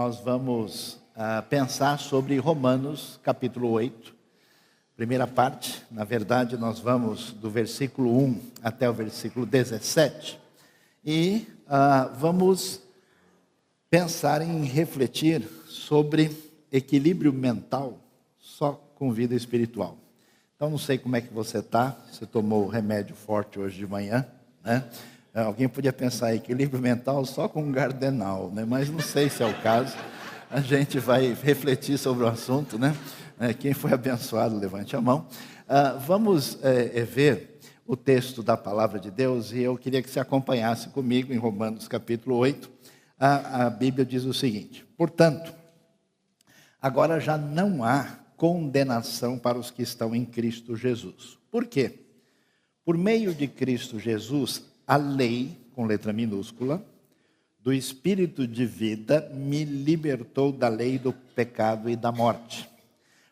nós vamos pensar sobre Romanos capítulo 8, primeira parte. Na verdade, nós vamos do versículo 1 até o versículo 17. E vamos pensar em refletir sobre equilíbrio mental só com vida espiritual. Então, não sei como é que você está, você tomou remédio forte hoje de manhã, né? Alguém podia pensar equilíbrio mental só com um Gardenal, né? Mas não sei se é o caso. A gente vai refletir sobre o assunto, né? Quem foi abençoado, levante a mão. Vamos ver o texto da palavra de Deus, e eu queria que você acompanhasse comigo em Romanos capítulo 8. A Bíblia diz o seguinte: portanto, agora já não há condenação para os que estão em Cristo Jesus. Por quê? Por meio de Cristo Jesus, a lei, com letra minúscula, do Espírito de vida me libertou da lei do pecado e da morte.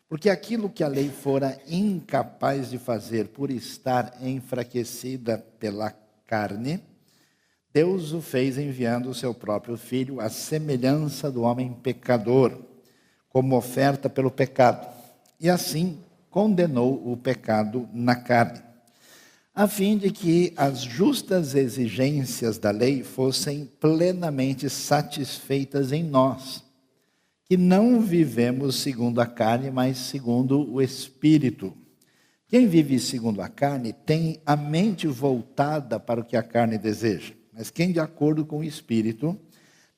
Porque aquilo que a lei fora incapaz de fazer por estar enfraquecida pela carne, Deus o fez enviando o seu próprio Filho à semelhança do homem pecador, como oferta pelo pecado. E assim condenou o pecado na carne, a fim de que as justas exigências da lei fossem plenamente satisfeitas em nós, que não vivemos segundo a carne, mas segundo o Espírito. Quem vive segundo a carne tem a mente voltada para o que a carne deseja, mas quem de acordo com o Espírito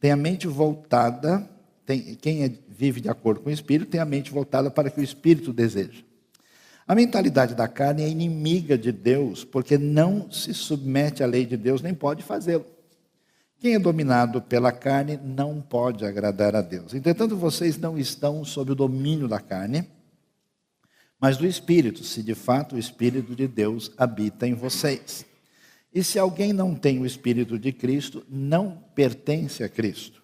tem a mente voltada, vive de acordo com o Espírito tem a mente voltada para o que o Espírito deseja. A mentalidade da carne é inimiga de Deus, porque não se submete à lei de Deus, nem pode fazê-lo. Quem é dominado pela carne não pode agradar a Deus. Entretanto, vocês não estão sob o domínio da carne, mas do Espírito, se de fato o Espírito de Deus habita em vocês. E se alguém não tem o Espírito de Cristo, não pertence a Cristo.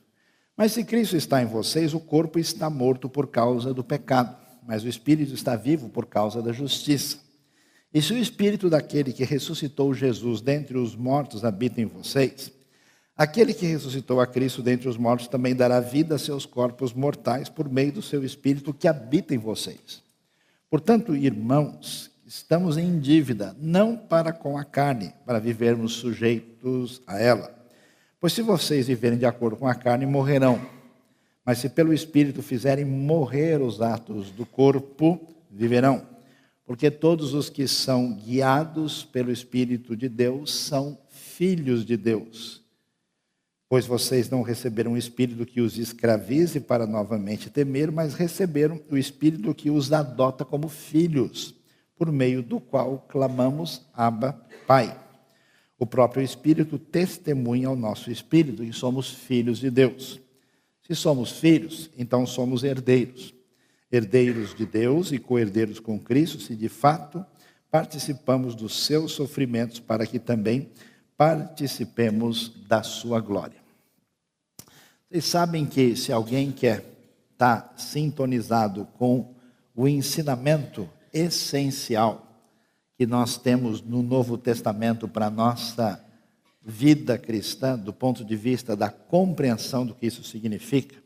Mas se Cristo está em vocês, o corpo está morto por causa do pecado, mas o Espírito está vivo por causa da justiça. E se o Espírito daquele que ressuscitou Jesus dentre os mortos habita em vocês, aquele que ressuscitou a Cristo dentre os mortos também dará vida a seus corpos mortais por meio do seu Espírito que habita em vocês. Portanto, irmãos, estamos em dívida, não para com a carne, para vivermos sujeitos a ela. Pois se vocês viverem de acordo com a carne, morrerão. Mas se pelo Espírito fizerem morrer os atos do corpo, viverão. Porque todos os que são guiados pelo Espírito de Deus são filhos de Deus. Pois vocês não receberam o Espírito que os escravize para novamente temer, mas receberam o Espírito que os adota como filhos, por meio do qual clamamos, Abba, Pai. O próprio Espírito testemunha ao nosso Espírito e somos filhos de Deus. Se somos filhos, então somos herdeiros. Herdeiros de Deus e co-herdeiros com Cristo, se de fato participamos dos seus sofrimentos, para que também participemos da sua glória. Vocês sabem que se alguém quer estar sintonizado com o ensinamento essencial que nós temos no Novo Testamento para a nossa vida cristã, do ponto de vista da compreensão do que isso significa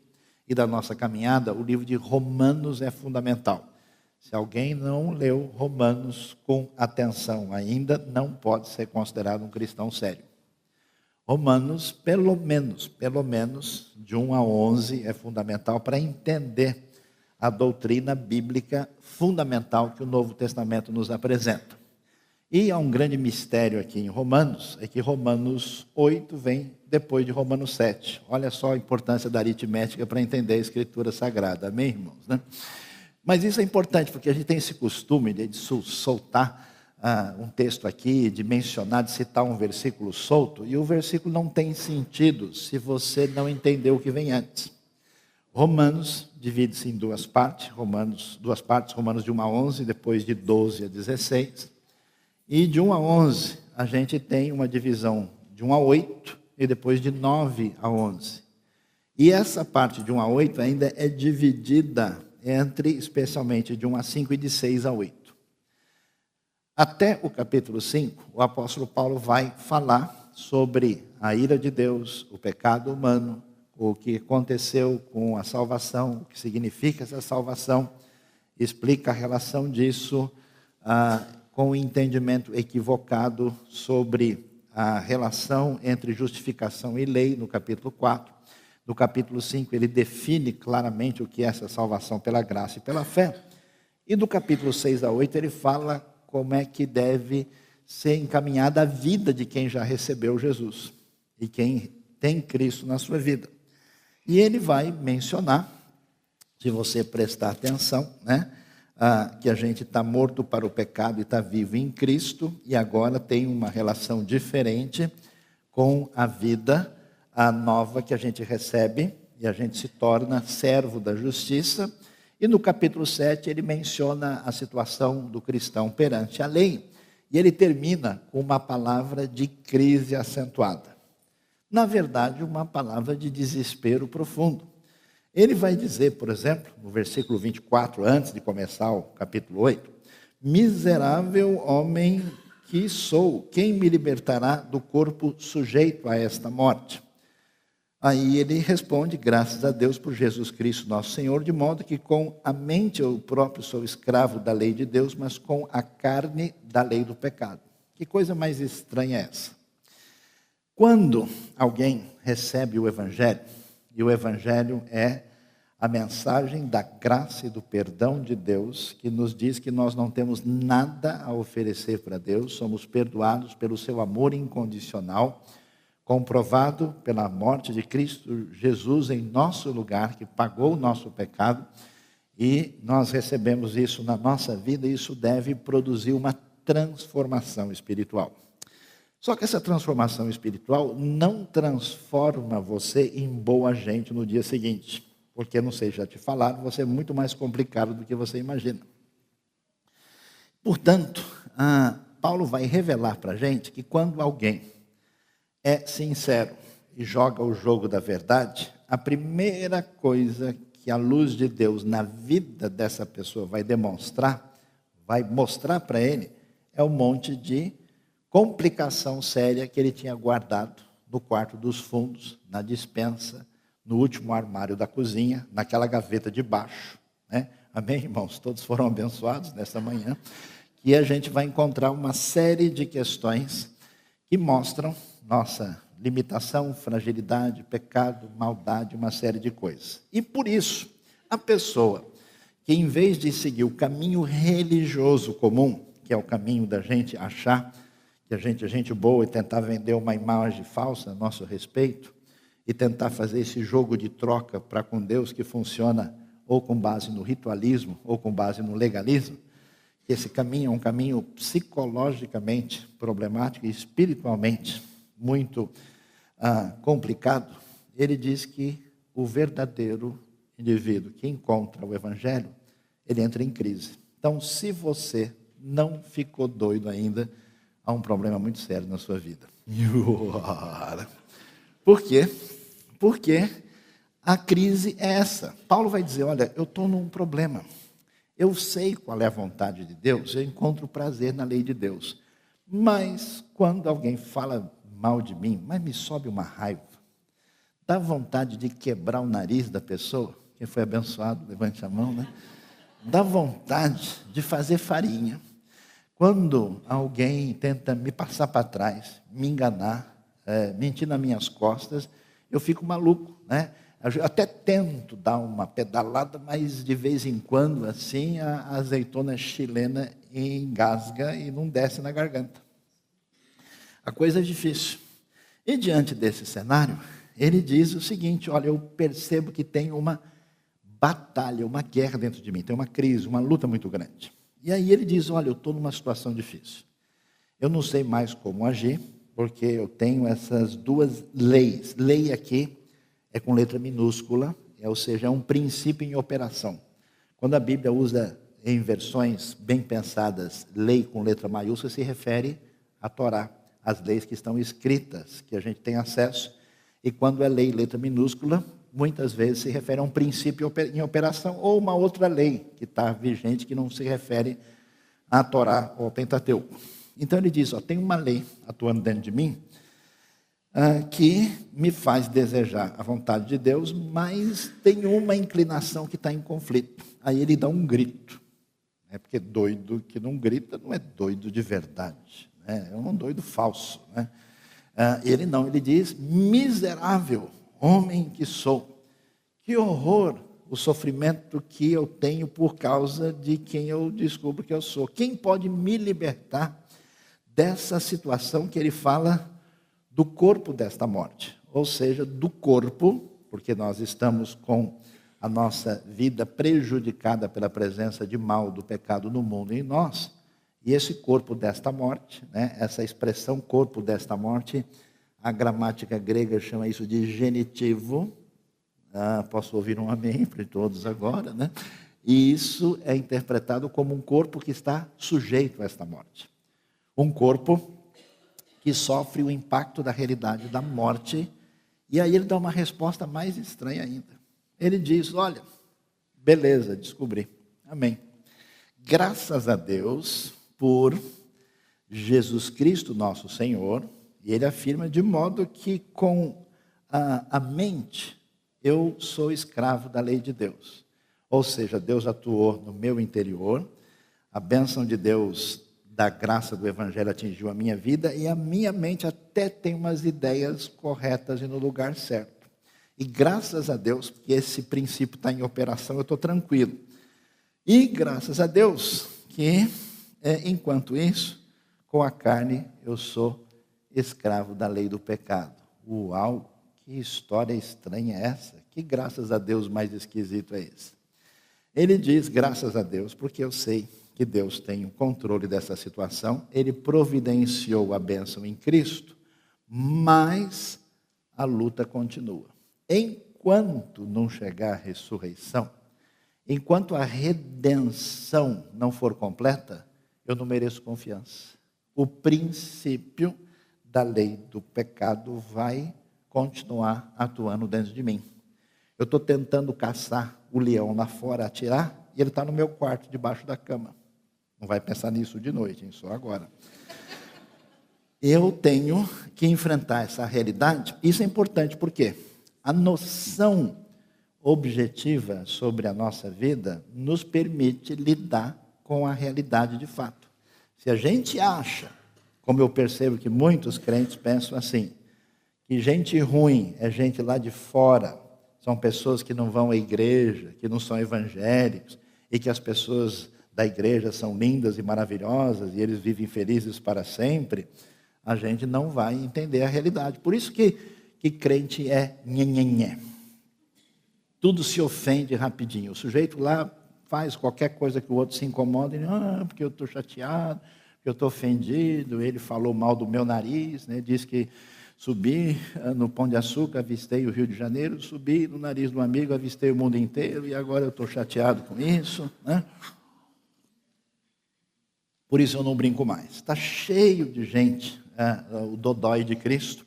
e da nossa caminhada, o livro de Romanos é fundamental. Se alguém não leu Romanos com atenção ainda, não pode ser considerado um cristão sério. Romanos, pelo menos, de 1 a 11, é fundamental para entender a doutrina bíblica fundamental que o Novo Testamento nos apresenta. E há um grande mistério aqui em Romanos, é que Romanos 8 vem depois de Romanos 7. Olha só a importância da aritmética para entender a Escritura Sagrada, amém, irmãos? Né? Mas isso é importante, porque a gente tem esse costume de soltar um texto aqui, de mencionar, de citar um versículo solto, e o versículo não tem sentido se você não entender o que vem antes. Romanos divide-se em duas partes, Romanos de 1 a 11, depois de 12 a 16. E de 1 a 11, a gente tem uma divisão de 1 a 8 e depois de 9 a 11. E essa parte de 1 a 8 ainda é dividida entre, especialmente, de 1 a 5 e de 6 a 8. Até o capítulo 5, o apóstolo Paulo vai falar sobre a ira de Deus, o pecado humano, o que aconteceu com a salvação, o que significa essa salvação, explica a relação disso com o entendimento equivocado sobre a relação entre justificação e lei, no capítulo 4. No capítulo 5, ele define claramente o que é essa salvação pela graça e pela fé. E do capítulo 6 a 8, ele fala como é que deve ser encaminhada a vida de quem já recebeu Jesus e quem tem Cristo na sua vida. E ele vai mencionar, se você prestar atenção, que a gente está morto para o pecado e está vivo em Cristo, e agora tem uma relação diferente com a vida nova que a gente recebe, e a gente se torna servo da justiça. E no capítulo 7 ele menciona a situação do cristão perante a lei, e ele termina com uma palavra de crise acentuada. Na verdade, uma palavra de desespero profundo. Ele vai dizer, por exemplo, no versículo 24, antes de começar o capítulo 8, miserável homem que sou, quem me libertará do corpo sujeito a esta morte? Aí ele responde, graças a Deus por Jesus Cristo nosso Senhor, de modo que com a mente eu próprio sou escravo da lei de Deus, mas com a carne da lei do pecado. Que coisa mais estranha é essa? Quando alguém recebe o Evangelho, e o Evangelho é a mensagem da graça e do perdão de Deus, que nos diz que nós não temos nada a oferecer para Deus, somos perdoados pelo seu amor incondicional, comprovado pela morte de Cristo Jesus em nosso lugar, que pagou o nosso pecado, e nós recebemos isso na nossa vida, e isso deve produzir uma transformação espiritual. Só que essa transformação espiritual não transforma você em boa gente no dia seguinte. Porque, não sei, já te falaram, você é muito mais complicado do que você imagina. Portanto, Paulo vai revelar para a gente que quando alguém é sincero e joga o jogo da verdade, a primeira coisa que a luz de Deus na vida dessa pessoa vai demonstrar, vai mostrar para ele, é um monte de complicação séria que ele tinha guardado no quarto dos fundos, na despensa, no último armário da cozinha, naquela gaveta de baixo. Amém, irmãos? Todos foram abençoados nessa manhã. E a gente vai encontrar uma série de questões que mostram nossa limitação, fragilidade, pecado, maldade, uma série de coisas. E por isso, a pessoa que em vez de seguir o caminho religioso comum, que é o caminho da gente achar que a gente é gente boa e tentar vender uma imagem falsa a nosso respeito e tentar fazer esse jogo de troca para com Deus que funciona ou com base no ritualismo ou com base no legalismo, esse caminho é um caminho psicologicamente problemático e espiritualmente muito complicado. Ele diz que o verdadeiro indivíduo que encontra o Evangelho, ele entra em crise. Então, se você não ficou doido ainda, há um problema muito sério na sua vida. Por quê? Porque a crise é essa. Paulo vai dizer, olha, eu estou num problema. Eu sei qual é a vontade de Deus, eu encontro prazer na lei de Deus. Mas quando alguém fala mal de mim, mas me sobe uma raiva, dá vontade de quebrar o nariz da pessoa. Quem foi abençoado, levante a mão, né? Dá vontade de fazer farinha. Quando alguém tenta me passar para trás, me enganar, mentir nas minhas costas, eu fico maluco, né? Eu até tento dar uma pedalada, mas de vez em quando, assim, a azeitona chilena engasga e não desce na garganta. A coisa é difícil. E diante desse cenário, ele diz o seguinte, olha, eu percebo que tem uma batalha, uma guerra dentro de mim, tem uma crise, uma luta muito grande. E aí ele diz, olha, eu estou numa situação difícil. Eu não sei mais como agir, porque eu tenho essas duas leis. Lei aqui é com letra minúscula, ou seja, é um princípio em operação. Quando a Bíblia usa em versões bem pensadas, lei com letra maiúscula, se refere à Torá, as leis que estão escritas, que a gente tem acesso. E quando é lei letra minúscula, muitas vezes se refere a um princípio em operação, ou uma outra lei que está vigente, que não se refere à Torá ou ao Pentateuco. Então ele diz, tem uma lei atuando dentro de mim, que me faz desejar a vontade de Deus, mas tem uma inclinação que está em conflito. Aí ele dá um grito. Porque doido que não grita não é doido de verdade, né? É um doido falso, né? Ele diz: miserável homem que sou, que horror o sofrimento que eu tenho por causa de quem eu descubro que eu sou. Quem pode me libertar dessa situação que ele fala do corpo desta morte? Ou seja, do corpo, porque nós estamos com a nossa vida prejudicada pela presença de mal, do pecado no mundo e em nós. E esse corpo desta morte, né, essa expressão corpo desta morte, a gramática grega chama isso de genitivo. Posso ouvir um amém para todos agora, né? E isso é interpretado como um corpo que está sujeito a esta morte. Um corpo que sofre o impacto da realidade da morte. E aí ele dá uma resposta mais estranha ainda. Ele diz: olha, beleza, descobri, amém. Graças a Deus por Jesus Cristo nosso Senhor. E ele afirma de modo que com a mente eu sou escravo da lei de Deus. Ou seja, Deus atuou no meu interior, a bênção de Deus, da graça do Evangelho atingiu a minha vida e a minha mente até tem umas ideias corretas e no lugar certo. E graças a Deus, porque esse princípio está em operação, eu estou tranquilo. E graças a Deus que, enquanto isso, com a carne eu sou escravo da lei do pecado. Uau, que história estranha é essa? Que graças a Deus mais esquisito é esse? Ele diz: graças a Deus, porque eu sei que Deus tem o controle dessa situação, Ele providenciou a bênção em Cristo, mas a luta continua. Enquanto não chegar a ressurreição, enquanto a redenção não for completa, eu não mereço confiança. O princípio da lei do pecado vai continuar atuando dentro de mim. Eu estou tentando caçar o leão lá fora, atirar, e ele está no meu quarto, debaixo da cama. Não vai pensar nisso de noite, hein? Só agora. Eu tenho que enfrentar essa realidade. Isso é importante porque a noção objetiva sobre a nossa vida nos permite lidar com a realidade de fato. Se a gente acha, como eu percebo que muitos crentes pensam assim, que gente ruim é gente lá de fora, são pessoas que não vão à igreja, que não são evangélicos, e que as pessoas da igreja são lindas e maravilhosas, e eles vivem felizes para sempre, a gente não vai entender a realidade. Por isso que crente é nhenhenhé. Tudo se ofende rapidinho. O sujeito lá faz qualquer coisa que o outro se incomoda, e porque eu estou chateado, porque eu estou ofendido, ele falou mal do meu nariz, né? Diz que subi no Pão de Açúcar, avistei o Rio de Janeiro, subi no nariz do amigo, avistei o mundo inteiro, e agora eu estou chateado com isso, né? Por isso eu não brinco mais. Está cheio de gente, o dodói de Cristo,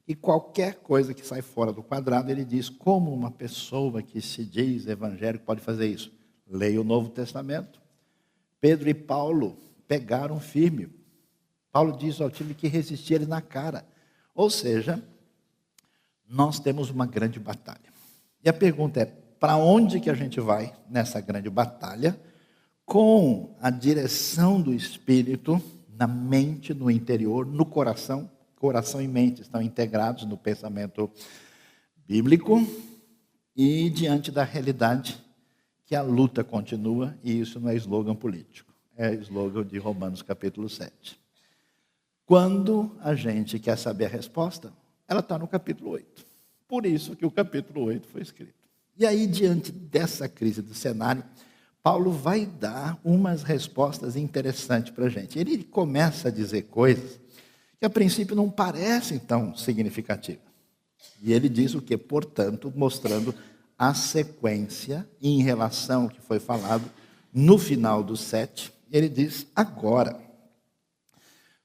e qualquer coisa que sai fora do quadrado, ele diz: como uma pessoa que se diz evangélico pode fazer isso? Leia o Novo Testamento. Pedro e Paulo pegaram firme. Paulo diz: eu tive que resistir ele na cara. Ou seja, nós temos uma grande batalha. E a pergunta é: para onde que a gente vai nessa grande batalha? Com a direção do Espírito, na mente, no interior, no coração. Coração e mente estão integrados no pensamento bíblico. E diante da realidade que a luta continua, e isso não é slogan político, é slogan de Romanos capítulo 7. Quando a gente quer saber a resposta, ela está no capítulo 8. Por isso que o capítulo 8 foi escrito. E aí, diante dessa crise do cenário, Paulo vai dar umas respostas interessantes para a gente. Ele começa a dizer coisas que a princípio não parecem tão significativas. E ele diz o que? Portanto, mostrando a sequência em relação ao que foi falado no final do 7. Ele diz: agora,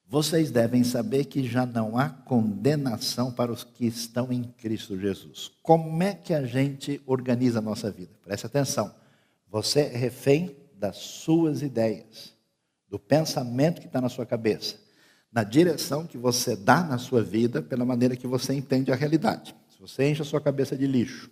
vocês devem saber que já não há condenação para os que estão em Cristo Jesus. Como é que a gente organiza a nossa vida? Preste atenção. Você é refém das suas ideias, do pensamento que está na sua cabeça, na direção que você dá na sua vida, pela maneira que você entende a realidade. Se você enche a sua cabeça de lixo,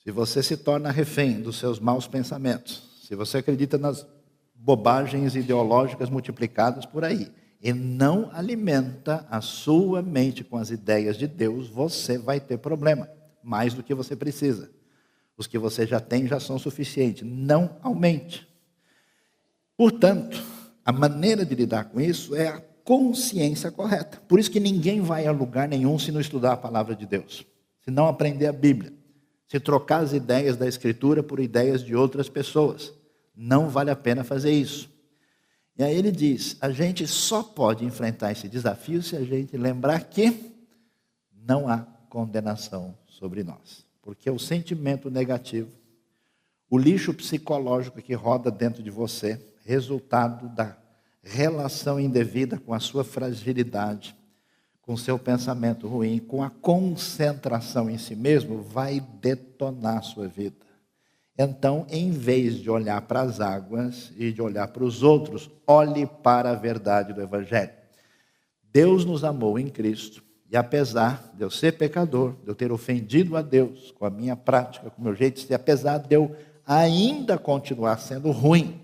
se você se torna refém dos seus maus pensamentos, se você acredita nas bobagens ideológicas multiplicadas por aí, e não alimenta a sua mente com as ideias de Deus, você vai ter problema, mais do que você precisa. Os que você já tem já são suficientes, não aumente. Portanto, a maneira de lidar com isso é a consciência correta. Por isso que ninguém vai a lugar nenhum se não estudar a palavra de Deus, se não aprender a Bíblia, se trocar as ideias da Escritura por ideias de outras pessoas. Não vale a pena fazer isso. E aí ele diz, a gente só pode enfrentar esse desafio se a gente lembrar que não há condenação sobre nós. Porque o sentimento negativo, o lixo psicológico que roda dentro de você, resultado da relação indevida com a sua fragilidade, com o seu pensamento ruim, com a concentração em si mesmo, vai detonar a sua vida. Então, em vez de olhar para as águas e de olhar para os outros, olhe para a verdade do Evangelho. Deus nos amou em Cristo, e apesar de eu ser pecador, de eu ter ofendido a Deus com a minha prática, com o meu jeito de ser, apesar de eu ainda continuar sendo ruim,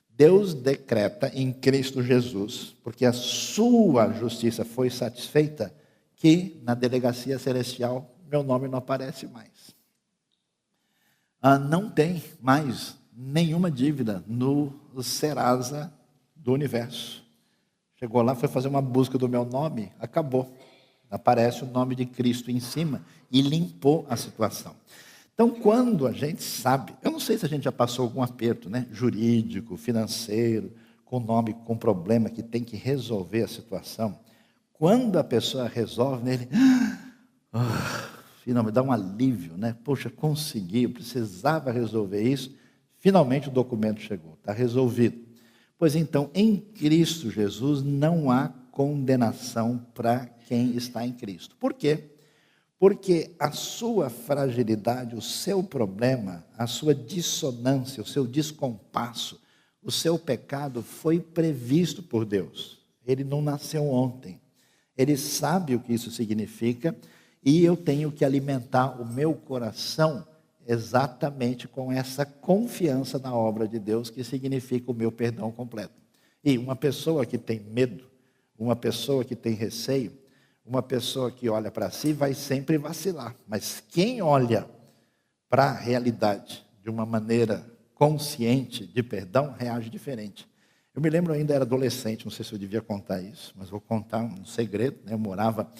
Deus decreta em Cristo Jesus, porque a sua justiça foi satisfeita, que na delegacia celestial meu nome não aparece mais. Não tem mais nenhuma dívida no Serasa do universo. Chegou lá, foi fazer uma busca do meu nome, acabou. Aparece o nome de Cristo em cima e limpou a situação. Então, quando a gente sabe, eu não sei se a gente já passou algum aperto, né, jurídico, financeiro, com nome, com problema, que tem que resolver a situação. Quando a pessoa resolve, ele finalmente dá um alívio, né? Poxa, consegui, eu precisava resolver isso. Finalmente o documento chegou, está resolvido. Pois então, em Cristo Jesus não há condenação para quem está em Cristo. Por quê? Porque a sua fragilidade, o seu problema, a sua dissonância, o seu descompasso, o seu pecado foi previsto por Deus. Ele não nasceu ontem. Ele sabe o que isso significa e eu tenho que alimentar o meu coração exatamente com essa confiança na obra de Deus, que significa o meu perdão completo. E uma pessoa que tem medo, uma pessoa que tem receio, uma pessoa que olha para si vai sempre vacilar. Mas quem olha para a realidade de uma maneira consciente de perdão, reage diferente. Eu me lembro, eu ainda era adolescente, não sei se eu devia contar isso, mas vou contar um segredo, né? Eu morava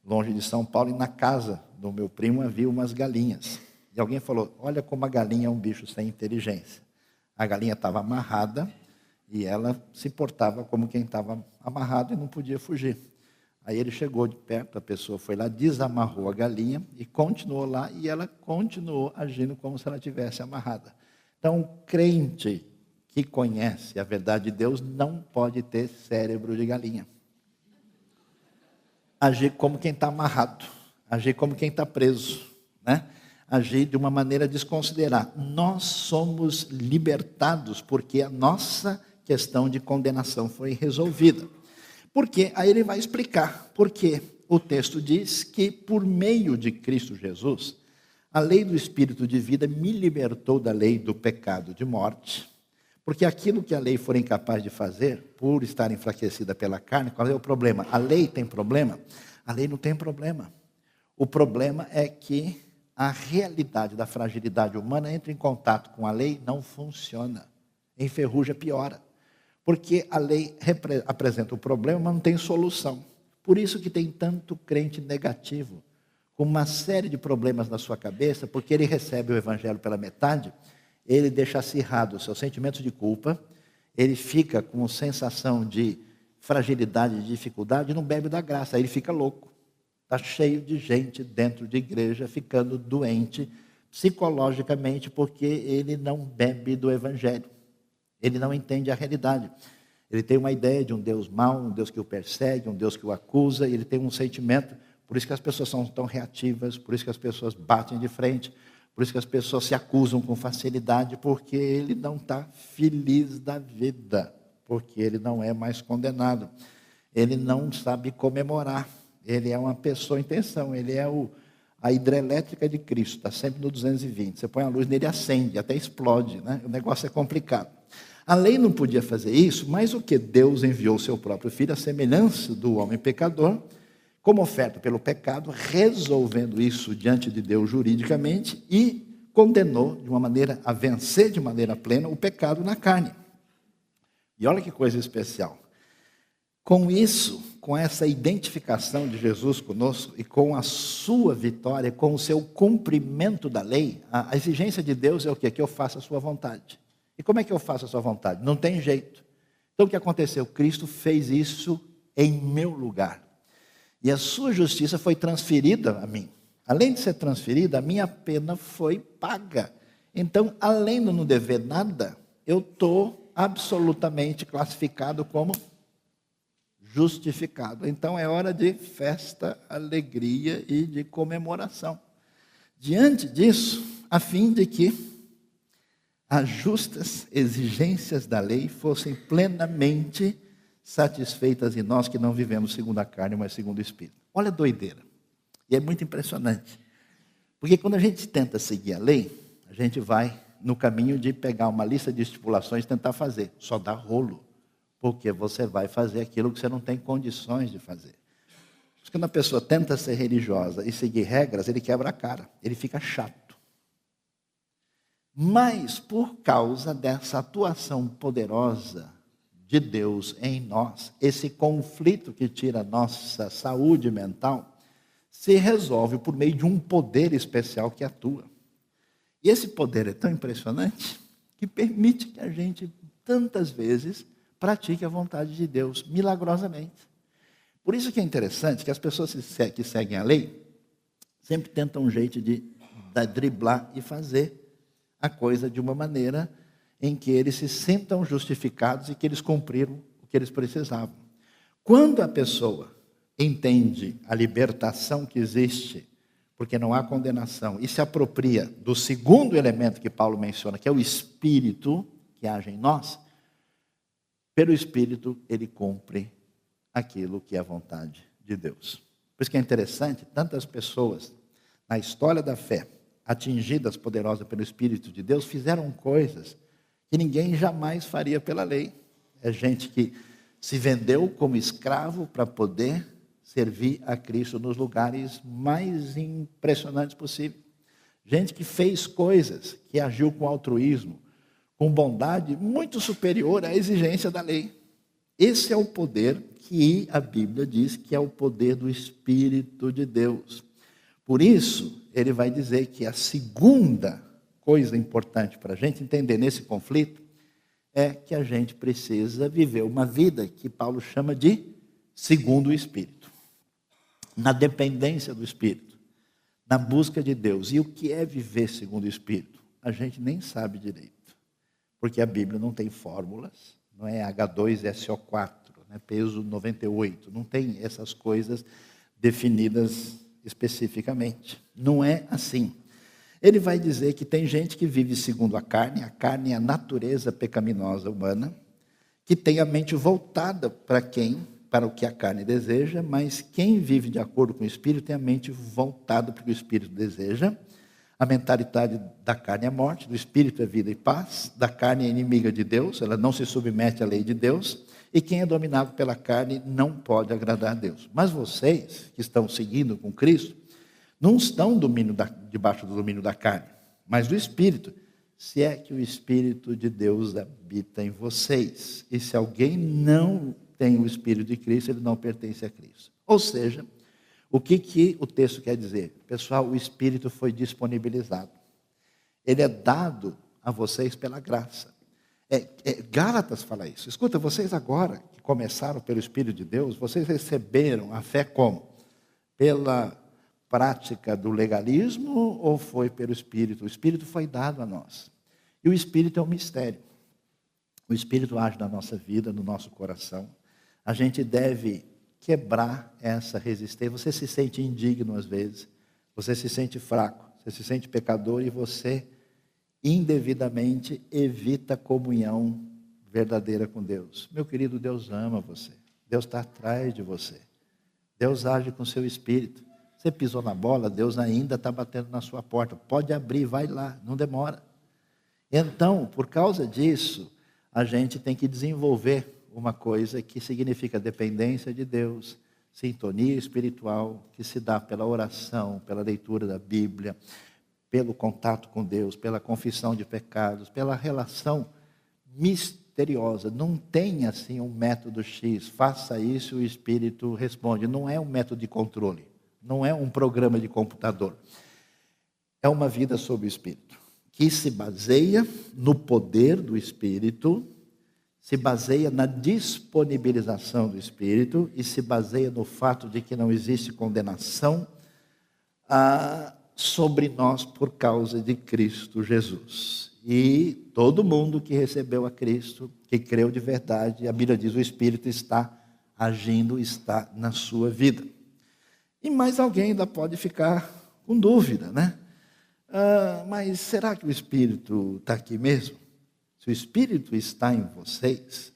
longe de São Paulo e na casa do meu primo havia umas galinhas. E alguém falou, olha como a galinha é um bicho sem inteligência. A galinha estava amarrada e ela se portava como quem estava amarrado e não podia fugir. Aí ele chegou de perto, a pessoa foi lá, desamarrou a galinha e continuou lá, e ela continuou agindo como se ela tivesse amarrada. Então, o crente que conhece a verdade de Deus não pode ter cérebro de galinha. Agir como quem está amarrado, agir como quem está preso, né? Agir de uma maneira desconsiderada. Nós somos libertados porque a nossa questão de condenação foi resolvida. Porque aí ele vai explicar porque o texto diz que por meio de Cristo Jesus, a lei do Espírito de vida me libertou da lei do pecado de morte, porque aquilo que a lei for incapaz de fazer, por estar enfraquecida pela carne, qual é o problema? A lei tem problema? A lei não tem problema. O problema é que a realidade da fragilidade humana entra em contato com a lei, não funciona, enferruja, piora. Porque a lei apresenta o problema, mas não tem solução. Por isso que tem tanto crente negativo, com uma série de problemas na sua cabeça, porque ele recebe o evangelho pela metade, ele deixa acirrado os seus sentimentos de culpa, ele fica com sensação de fragilidade, de dificuldade, e não bebe da graça, aí ele fica louco. Está cheio de gente dentro de igreja ficando doente psicologicamente, porque ele não bebe do evangelho. Ele não entende a realidade. Ele tem uma ideia de um Deus mau, um Deus que o persegue, um Deus que o acusa, e ele tem um sentimento, por isso que as pessoas são tão reativas, por isso que as pessoas batem de frente, por isso que as pessoas se acusam com facilidade, porque ele não está feliz da vida, porque ele não é mais condenado. ele não sabe comemorar. Ele é uma pessoa em tensão, ele é a hidrelétrica de Cristo, está sempre no 220. Você põe a luz nele, acende, até explode, né? O negócio é complicado. A lei não podia fazer isso, mas o que Deus enviou o seu próprio Filho, a semelhança do homem pecador, como oferta pelo pecado, resolvendo isso diante de Deus juridicamente e condenou de uma maneira a vencer de maneira plena o pecado na carne. E olha que coisa especial. Com isso, com essa identificação de Jesus conosco e com a sua vitória, com o seu cumprimento da lei, a exigência de Deus é o quê? Que eu faça a sua vontade. E como é que eu faço a sua vontade? Não tem jeito. Então o que aconteceu? Cristo fez isso em meu lugar. E a sua justiça foi transferida a mim. Além de ser transferida, a minha pena foi paga. Então, além de não dever nada, eu estou absolutamente classificado como justificado. Então é hora de festa, alegria e de comemoração. Diante disso, a fim de que as justas exigências da lei fossem plenamente satisfeitas em nós que não vivemos segundo a carne, mas segundo o Espírito. Olha a doideira. E é muito impressionante. Porque quando a gente tenta seguir a lei, a gente vai no caminho de pegar uma lista de estipulações e tentar fazer. Só dá rolo. Porque você vai fazer aquilo que você não tem condições de fazer. Mas quando a pessoa tenta ser religiosa e seguir regras, ele quebra a cara. Ele fica chato. Mas por causa dessa atuação poderosa de Deus em nós, esse conflito que tira a nossa saúde mental, se resolve por meio de um poder especial que atua. E esse poder é tão impressionante que permite que a gente, tantas vezes, pratique a vontade de Deus, milagrosamente. Por isso que é interessante que as pessoas que seguem a lei, sempre tentam um jeito de driblar e fazer a coisa de uma maneira em que eles se sintam justificados e que eles cumpriram o que eles precisavam. Quando a pessoa entende a libertação que existe, porque não há condenação, e se apropria do segundo elemento que Paulo menciona, que é o Espírito que age em nós, pelo Espírito ele cumpre aquilo que é a vontade de Deus. Por isso que é interessante, tantas pessoas na história da fé, atingidas poderosas pelo Espírito de Deus, fizeram coisas que ninguém jamais faria pela lei. É gente que se vendeu como escravo para poder servir a Cristo nos lugares mais impressionantes possível. Gente que fez coisas, que agiu com altruísmo, com bondade muito superior à exigência da lei. Esse é o poder que a Bíblia diz que é o poder do Espírito de Deus. Por isso, ele vai dizer que a segunda coisa importante para a gente entender nesse conflito é que a gente precisa viver uma vida que Paulo chama de segundo o Espírito. Na dependência do Espírito, na busca de Deus. E o que é viver segundo o Espírito? A gente nem sabe direito. Porque a Bíblia não tem fórmulas, não é H2SO4, né, peso 98, não tem essas coisas definidas especificamente. Não é assim. Ele vai dizer que tem gente que vive segundo a carne é a natureza pecaminosa humana, que tem a mente voltada para o que a carne deseja, mas quem vive de acordo com o Espírito tem a mente voltada para o que o Espírito deseja. A mentalidade da carne é morte, do Espírito é vida e paz, da carne é inimiga de Deus, ela não se submete à lei de Deus, e quem é dominado pela carne não pode agradar a Deus. Mas vocês, que estão seguindo com Cristo, não estão debaixo do domínio da carne, mas do Espírito, se é que o Espírito de Deus habita em vocês. E se alguém não tem o Espírito de Cristo, ele não pertence a Cristo. Ou seja, o que o texto quer dizer? Pessoal, o Espírito foi disponibilizado. Ele é dado a vocês pela graça. Gálatas fala isso. Escuta, vocês agora que começaram pelo Espírito de Deus, vocês receberam a fé como? Pela prática do legalismo ou foi pelo Espírito? O Espírito foi dado a nós. E o Espírito é um mistério. O Espírito age na nossa vida, no nosso coração. A gente deve quebrar essa resistência. Você se sente indigno às vezes, você se sente fraco, você se sente pecador e você indevidamente evita comunhão verdadeira com Deus. Meu querido, Deus ama você. Deus está atrás de você. Deus age com seu espírito. Você pisou na bola, Deus ainda está batendo na sua porta. Pode abrir, vai lá, não demora. Então, por causa disso, a gente tem que desenvolver uma coisa que significa dependência de Deus, sintonia espiritual, que se dá pela oração, pela leitura da Bíblia, pelo contato com Deus, pela confissão de pecados, pela relação misteriosa. Não tem assim um método X, faça isso e o Espírito responde. Não é um método de controle, não é um programa de computador. É uma vida sob o Espírito, que se baseia no poder do Espírito, se baseia na disponibilização do Espírito e se baseia no fato de que não existe condenação sobre nós por causa de Cristo Jesus. E todo mundo que recebeu a Cristo, que creu de verdade, a Bíblia diz, o Espírito está agindo, está na sua vida. E mais alguém ainda pode ficar com dúvida, né? Mas será que o Espírito está aqui mesmo? Se o Espírito está em vocês,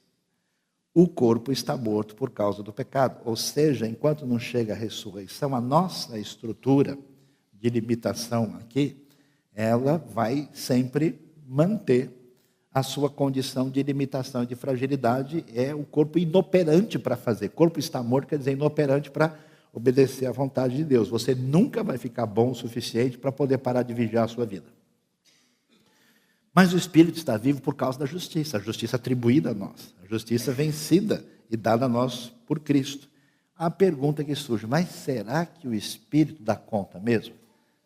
o corpo está morto por causa do pecado. Ou seja, enquanto não chega a ressurreição, a nossa estrutura de limitação aqui, ela vai sempre manter a sua condição de limitação, de fragilidade. É o corpo inoperante para fazer. Corpo está morto quer dizer inoperante para obedecer à vontade de Deus. Você nunca vai ficar bom o suficiente para poder parar de vigiar a sua vida. Mas o Espírito está vivo por causa da justiça, a justiça atribuída a nós, a justiça vencida e dada a nós por Cristo. A pergunta que surge, mas será que o Espírito dá conta mesmo?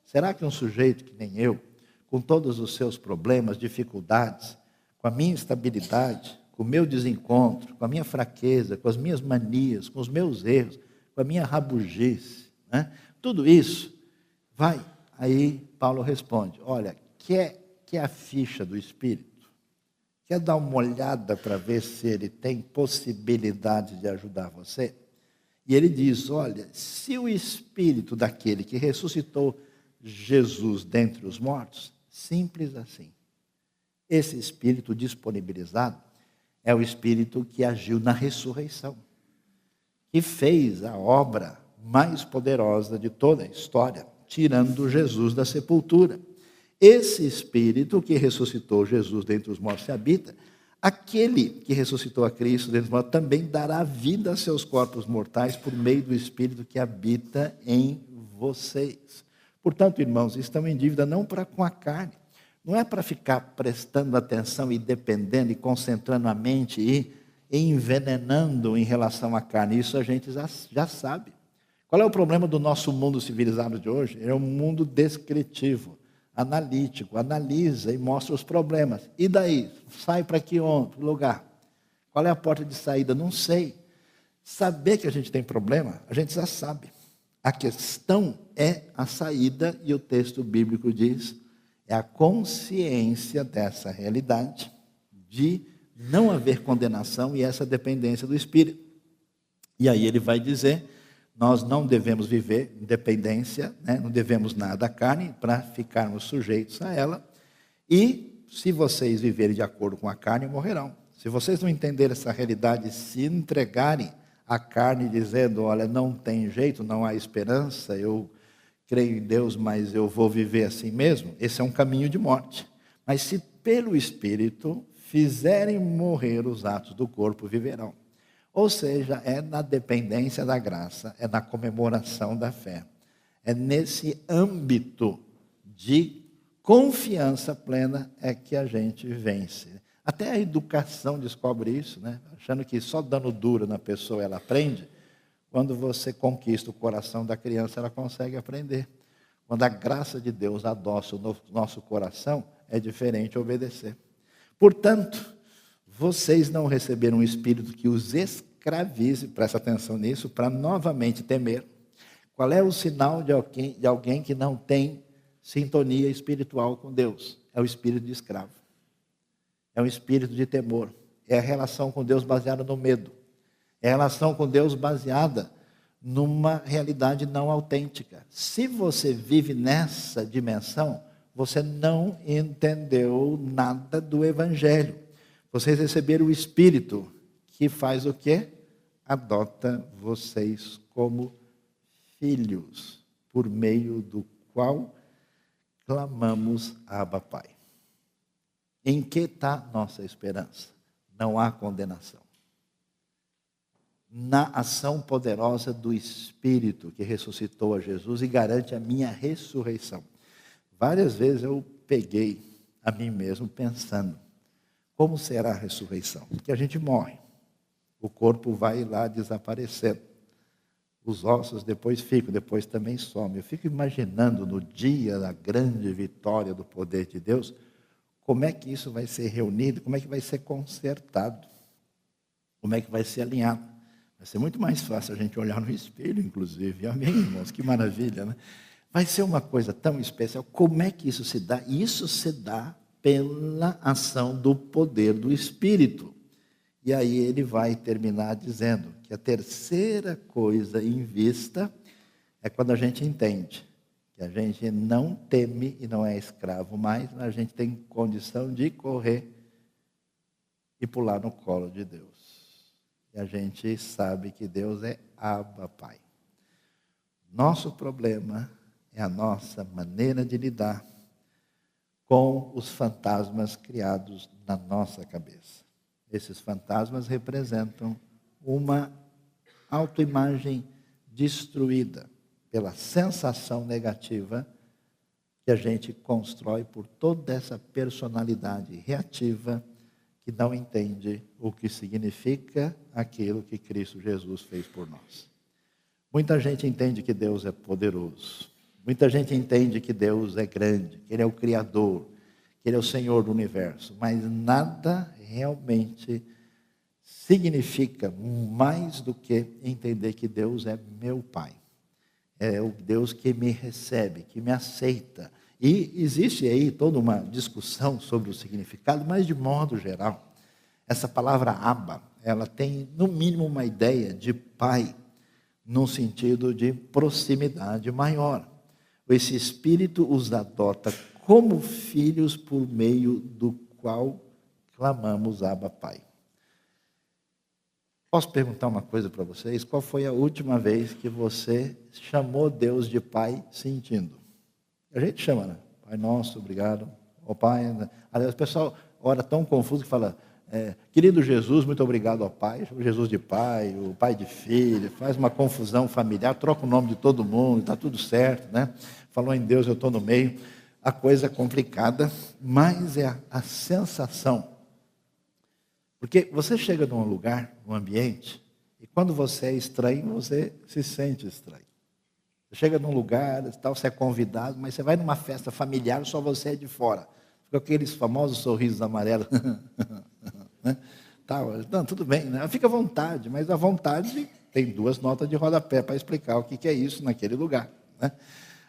Será que um sujeito que nem eu, com todos os seus problemas, dificuldades, com a minha instabilidade, com o meu desencontro, com a minha fraqueza, com as minhas manias, com os meus erros, com a minha rabugice, né? Tudo isso vai. Aí Paulo responde, olha, quer a ficha do Espírito? Quer dar uma olhada para ver se ele tem possibilidade de ajudar você? E ele diz, olha, se o Espírito daquele que ressuscitou Jesus dentre os mortos, simples assim. Esse Espírito disponibilizado é o Espírito que agiu na ressurreição, que fez a obra mais poderosa de toda a história, tirando Jesus da sepultura. Esse Espírito que ressuscitou Jesus dentre os mortos se habita, aquele que ressuscitou a Cristo dentre os mortos também dará vida a seus corpos mortais por meio do Espírito que habita em vocês. Portanto, irmãos, estão em dívida não para com a carne, não é para ficar prestando atenção e dependendo e concentrando a mente e envenenando em relação à carne. Isso a gente já sabe. Qual é o problema do nosso mundo civilizado de hoje? É um mundo descritivo, analítico, analisa e mostra os problemas. E daí? Sai para que lugar? Qual é a porta de saída? Não sei. Saber que a gente tem problema, a gente já sabe. A questão é a saída, e o texto bíblico diz, é a consciência dessa realidade, de não haver condenação e essa dependência do Espírito. E aí ele vai dizer, nós não devemos viver em dependência, né? Não devemos nada à carne para ficarmos sujeitos a ela. E se vocês viverem de acordo com a carne, morrerão. Se vocês não entenderem essa realidade e se entregarem à carne dizendo, olha, não tem jeito, não há esperança, eu creio em Deus, mas eu vou viver assim mesmo, esse é um caminho de morte. Mas se pelo Espírito fizerem morrer os atos do corpo, viverão. Ou seja, é na dependência da graça, é na comemoração da fé. É nesse âmbito de confiança plena é que a gente vence. Até a educação descobre isso, né? Achando que só dando duro na pessoa ela aprende. Quando você conquista o coração da criança, ela consegue aprender. Quando a graça de Deus adoça o nosso coração, é diferente obedecer. Portanto, vocês não receberam um espírito que os escravize, presta atenção nisso, para novamente temer. Qual é o sinal de alguém que não tem sintonia espiritual com Deus? É o espírito de escravo. É um espírito de temor. É a relação com Deus baseada no medo. É a relação com Deus baseada numa realidade não autêntica. Se você vive nessa dimensão, você não entendeu nada do Evangelho. Vocês receberam o Espírito, que faz o quê? adota vocês como filhos, por meio do qual clamamos Abba, Pai. Em que está nossa esperança? Não há condenação. Na ação poderosa do Espírito que ressuscitou a Jesus e garante a minha ressurreição. Várias vezes eu peguei a mim mesmo pensando, como será a ressurreição? Porque a gente morre, o corpo vai lá desaparecendo, os ossos depois ficam, depois também somem. Eu fico imaginando no dia da grande vitória do poder de Deus, como é que isso vai ser reunido, como é que vai ser consertado, como é que vai ser alinhado. Vai ser muito mais fácil a gente olhar no espelho, inclusive. Amém, irmãos? Que maravilha, né? Vai ser uma coisa tão especial. Como é que isso se dá? Isso se dá pela ação do poder do Espírito. E aí ele vai terminar dizendo que a terceira coisa em vista é quando a gente entende que a gente não teme e não é escravo mais, mas a gente tem condição de correr e pular no colo de Deus. E a gente sabe que Deus é Abba, Pai. Nosso problema é a nossa maneira de lidar com os fantasmas criados na nossa cabeça. Esses fantasmas representam uma autoimagem destruída pela sensação negativa que a gente constrói por toda essa personalidade reativa que não entende o que significa aquilo que Cristo Jesus fez por nós. Muita gente entende que Deus é poderoso. Muita gente entende que Deus é grande, que Ele é o Criador, que Ele é o Senhor do universo. Mas nada realmente significa mais do que entender que Deus é meu Pai. É o Deus que me recebe, que me aceita. E existe aí toda uma discussão sobre o significado, mas de modo geral, essa palavra Abba, ela tem no mínimo uma ideia de pai, num sentido de proximidade maior. Esse Espírito os adota como filhos por meio do qual clamamos Abba, Pai. Posso perguntar uma coisa para vocês? Qual foi a última vez que você chamou Deus de Pai sentindo? A gente chama, né? Pai nosso, obrigado. Ó Pai. Aliás, o pessoal ora tão confuso que fala, querido Jesus, muito obrigado ao Pai. Chama Jesus de Pai, o Pai de Filho. Faz uma confusão familiar, troca o nome de todo mundo, está tudo certo, né? Falou em Deus, eu estou no meio. A coisa é complicada, mas é a sensação. Porque você chega num lugar, num ambiente, e quando você é estranho, você se sente estranho. Você chega num lugar, tal, você é convidado, mas você vai numa festa familiar, só você é de fora. Fica aqueles famosos sorrisos amarelos. Né? Não, tudo bem, né? Fica à vontade, mas à vontade tem 2 notas de rodapé para explicar o que é isso naquele lugar. Né?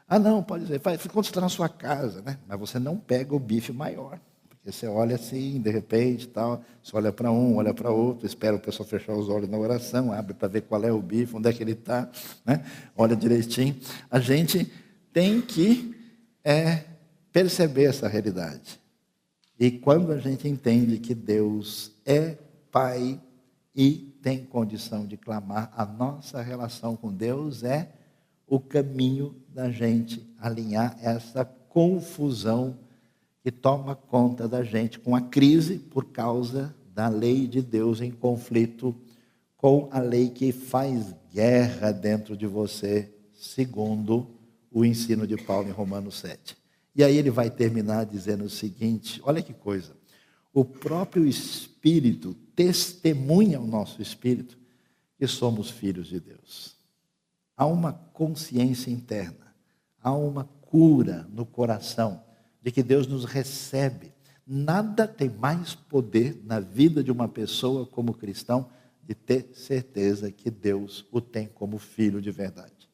Ah, não, pode ser. Quando você está na sua casa, né? Mas você não pega o bife maior. Porque você olha assim, de repente, tal, você olha para um, olha para outro, espera o pessoal fechar os olhos na oração, abre para ver qual é o bife, onde é que ele está, né? Olha direitinho. A gente tem que perceber essa realidade. E quando a gente entende que Deus é Pai e tem condição de clamar, a nossa relação com Deus é o caminho da gente alinhar essa confusão que toma conta da gente com a crise por causa da lei de Deus em conflito com a lei que faz guerra dentro de você, segundo o ensino de Paulo em Romanos 7. E aí ele vai terminar dizendo o seguinte, olha que coisa, o próprio Espírito testemunha ao nosso Espírito que somos filhos de Deus. Há uma consciência interna, há uma cura no coração, de que Deus nos recebe. Nada tem mais poder na vida de uma pessoa como cristão de ter certeza que Deus o tem como filho de verdade.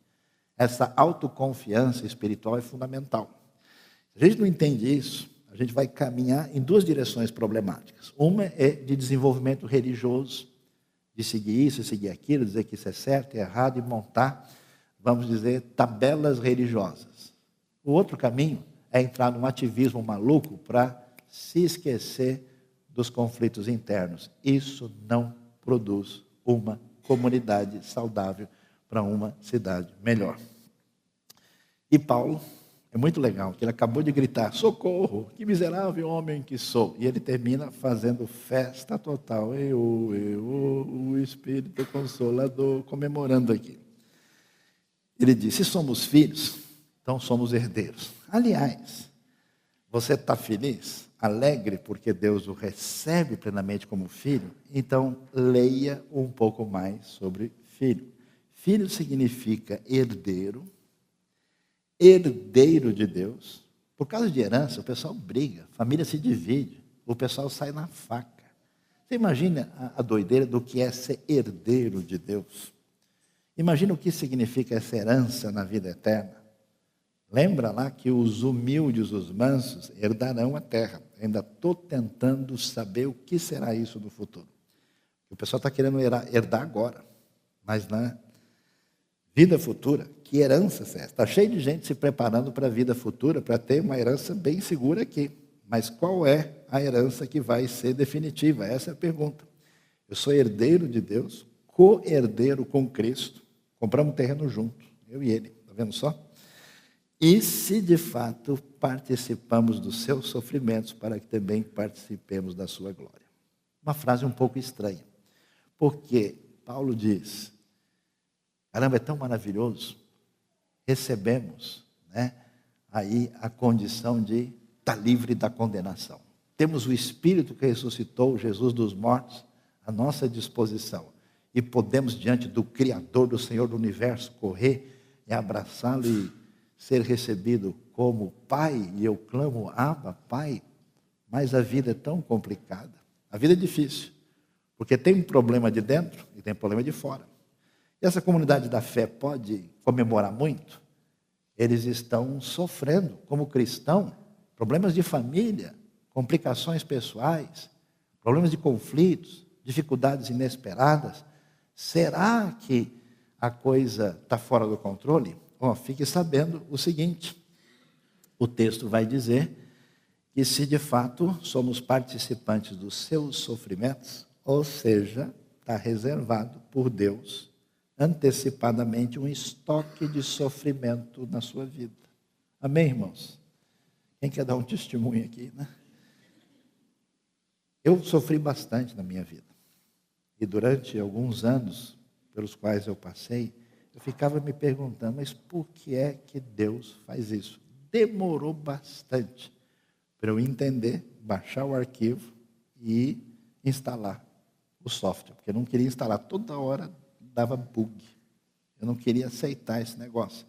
Essa autoconfiança espiritual é fundamental. Se a gente não entende isso, a gente vai caminhar em 2 direções problemáticas. Uma é de desenvolvimento religioso, de seguir isso, seguir aquilo, dizer que isso é certo e errado e montar, vamos dizer, tabelas religiosas. O outro caminho é entrar num ativismo maluco para se esquecer dos conflitos internos. Isso não produz uma comunidade saudável, para uma cidade melhor. E Paulo, é muito legal, que ele acabou de gritar, socorro, que miserável homem que sou. E ele termina fazendo festa total. O Espírito Consolador, comemorando aqui. Ele diz, se somos filhos, então somos herdeiros. Aliás, você está feliz, alegre, porque Deus o recebe plenamente como filho? Então, leia um pouco mais sobre filho. Filho significa herdeiro, herdeiro de Deus. Por causa de herança, o pessoal briga, a família se divide, o pessoal sai na faca. Você imagina a doideira do que é ser herdeiro de Deus? Imagina o que significa essa herança na vida eterna. Lembra lá que os humildes, os mansos, herdarão a terra. Ainda estou tentando saber o que será isso no futuro. O pessoal está querendo herdar agora, mas na vida futura, que herança é essa? Está cheio de gente se preparando para a vida futura, para ter uma herança bem segura aqui. Mas qual é a herança que vai ser definitiva? Essa é a pergunta. Eu sou herdeiro de Deus, co-herdeiro com Cristo. Compramos um terreno junto, eu e ele, está vendo só? E se de fato participamos dos seus sofrimentos, para que também participemos da sua glória. Uma frase um pouco estranha, porque Paulo diz, caramba, é tão maravilhoso, recebemos, aí a condição de estar livre da condenação. Temos o Espírito que ressuscitou Jesus dos mortos à nossa disposição. E podemos, diante do Criador, do Senhor do Universo, correr e abraçá-lo e ser recebido como Pai. E eu clamo, Abba, Pai. Mas a vida é tão complicada. A vida é difícil. Porque tem um problema de dentro e tem um problema de fora. E essa comunidade da fé pode comemorar muito? Eles estão sofrendo, como cristão, problemas de família, complicações pessoais, problemas de conflitos, dificuldades inesperadas. Será que a coisa está fora do controle? Fique sabendo o seguinte, o texto vai dizer que se de fato somos participantes dos seus sofrimentos, ou seja, está reservado por Deus antecipadamente um estoque de sofrimento na sua vida. Amém, irmãos? Quem quer dar um testemunho aqui, Eu sofri bastante na minha vida. E durante alguns anos pelos quais eu passei, eu ficava me perguntando, mas por que é que Deus faz isso? Demorou bastante para eu entender, baixar o arquivo e instalar o software, porque eu não queria instalar, toda hora dava bug. Eu não queria aceitar esse negócio.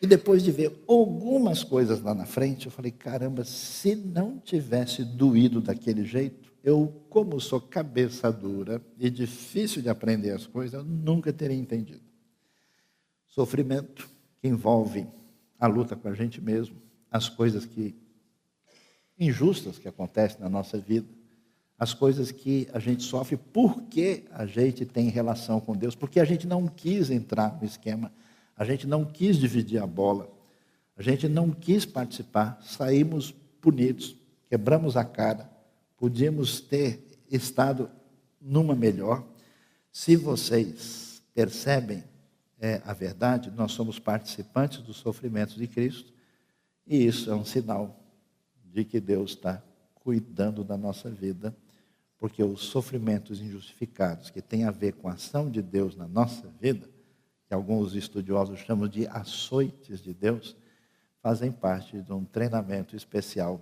E depois de ver algumas coisas lá na frente, eu falei, caramba, se não tivesse doído daquele jeito, eu, como sou cabeça dura e difícil de aprender as coisas, eu nunca teria entendido. Sofrimento que envolve a luta com a gente mesmo, as coisas injustas que acontecem na nossa vida, as coisas que a gente sofre porque a gente tem relação com Deus, porque a gente não quis entrar no esquema, a gente não quis dividir a bola, a gente não quis participar, saímos punidos, quebramos a cara, podíamos ter estado numa melhor. Se vocês percebem a verdade, nós somos participantes dos sofrimentos de Cristo, e isso é um sinal de que Deus está cuidando da nossa vida, porque os sofrimentos injustificados, que têm a ver com a ação de Deus na nossa vida, que alguns estudiosos chamam de açoites de Deus, fazem parte de um treinamento especial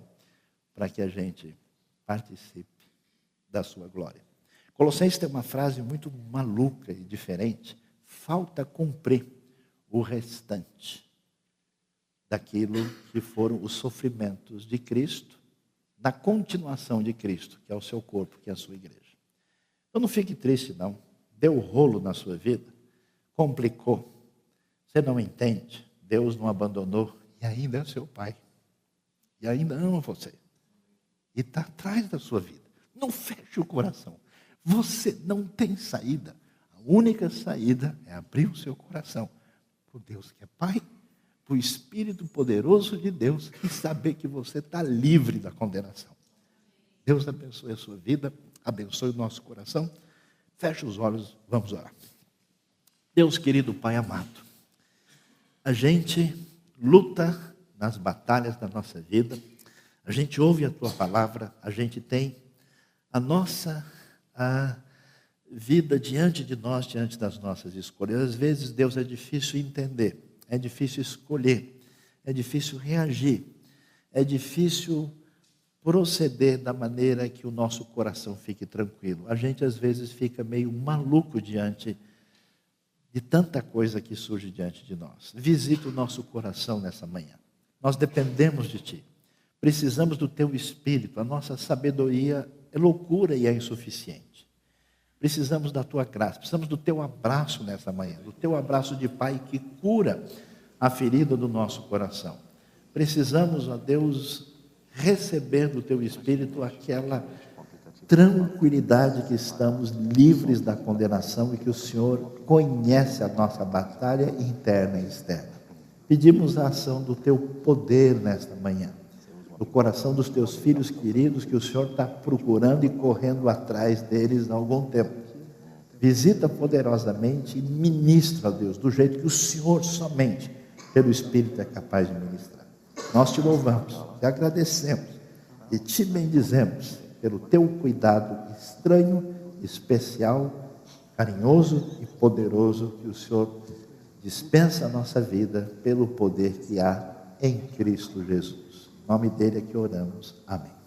para que a gente participe da sua glória. Colossenses tem uma frase muito maluca e diferente. Falta cumprir o restante daquilo que foram os sofrimentos de Cristo, da continuação de Cristo, que é o seu corpo, que é a sua igreja. Então não fique triste não, deu rolo na sua vida, complicou, você não entende, Deus não abandonou e ainda é seu Pai, e ainda ama você, e está atrás da sua vida. Não feche o coração, você não tem saída, a única saída é abrir o seu coração para o Deus que é Pai, para o Espírito poderoso de Deus e saber que você está livre da condenação. Deus abençoe a sua vida, abençoe o nosso coração. Feche os olhos, vamos orar. Deus querido Pai amado, a gente luta nas batalhas da nossa vida, a gente ouve a Tua palavra, a gente tem a nossa vida diante de nós, diante das nossas escolhas. Às vezes, Deus, é difícil entender, é difícil escolher, é difícil reagir, é difícil proceder da maneira que o nosso coração fique tranquilo. A gente às vezes fica meio maluco diante de tanta coisa que surge diante de nós. Visita o nosso coração nessa manhã. Nós dependemos de Ti. Precisamos do Teu Espírito. A nossa sabedoria é loucura e é insuficiente. Precisamos da Tua graça. Precisamos do Teu abraço nessa manhã. Do Teu abraço de Pai que cura a ferida do nosso coração. Precisamos, ó Deus, receber do Teu Espírito aquela tranquilidade que estamos livres da condenação e que o Senhor conhece a nossa batalha interna e externa. Pedimos a ação do Teu poder nesta manhã, no coração dos Teus filhos queridos, que o Senhor está procurando e correndo atrás deles há algum tempo. Visita poderosamente e ministra, Deus, do jeito que o Senhor somente, pelo Espírito, é capaz de ministrar. Nós Te louvamos, Te agradecemos e Te bendizemos pelo Teu cuidado estranho, especial, carinhoso e poderoso que o Senhor dispensa a nossa vida pelo poder que há em Cristo Jesus. Em nome dele é que oramos. Amém.